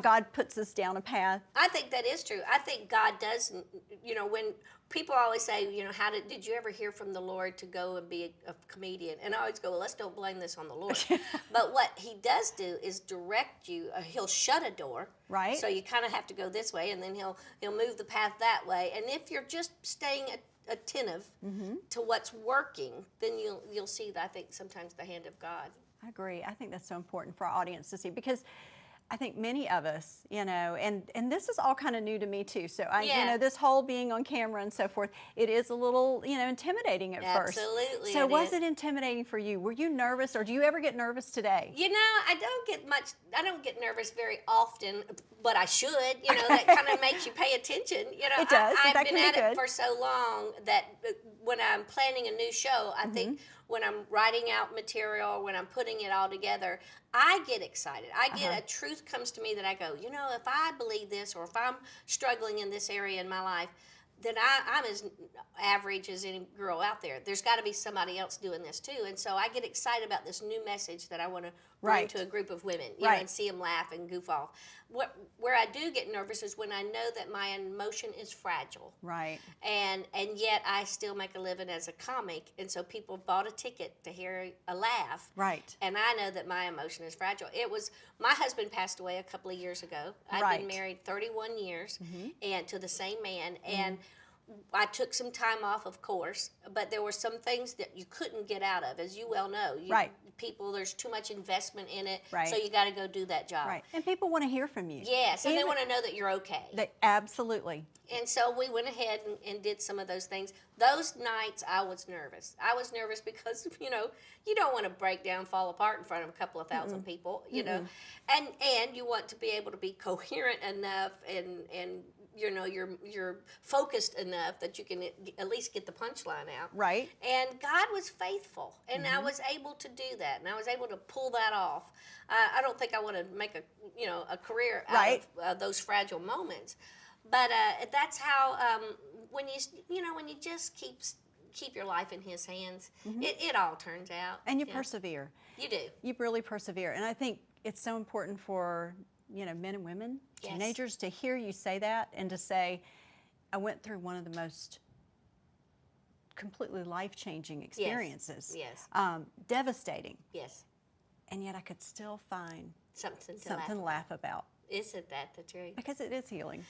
God puts us down a path. I think that is true. I think God does, when people always say, did you ever hear from the Lord to go and be a comedian? And I always go, well, let's don't blame this on the Lord. But what he does do is direct you. He'll shut a door. Right. So you kind of have to go this way, and then he'll move the path that way. And if you're just staying attentive to what's working, then you'll see, I think, sometimes the hand of God. I agree. I think that's so important for our audience to see, because I think many of us, and this is all kind of new to me too. So this whole being on camera and so forth, it is a little, intimidating at first. Absolutely. So was it intimidating for you? Were you nervous, or do you ever get nervous today? I don't get nervous very often, but I should. That kind of makes you pay attention. It does. I've been at it for so long that when I'm planning a new show, I think when I'm writing out material, when I'm putting it all together, I get excited. I get a truth comes to me that I go, if I believe this, or if I'm struggling in this area in my life, then I'm as average as any girl out there. There's got to be somebody else doing this too. And so I get excited about this new message that I want to bring to a group of women, and see them laugh and goof off. Where I do get nervous is when I know that my emotion is fragile. Right. And yet I still make a living as a comic, and so people bought a ticket to hear a laugh. Right. And I know that my emotion is fragile. My husband passed away a couple of years ago. I'd been married 31 years and to the same man, and I took some time off, of course, but there were some things that you couldn't get out of, as you well know. People, there's too much investment in it, so you got to go do that job. Right, and people want to hear from you. Yes, and they want to know that you're okay. Absolutely. And so we went ahead and did some of those things. Those nights I was nervous. I was nervous because, you don't want to break down, fall apart in front of a couple of thousand people, and you want to be able to be coherent enough and you're focused enough that you can at least get the punchline out. Right. And God was faithful, and I was able to do that, and I was able to pull that off. I don't think I want to make a career out of those fragile moments, but that's how when you just keep your life in His hands, it all turns out. And you persevere. You do. You really persevere, and I think it's so important for men and women, teenagers, to hear you say that, and to say, I went through one of the most completely life-changing experiences. Yes. Devastating. Yes. And yet I could still find something to laugh about. Isn't that the truth? Because it is healing.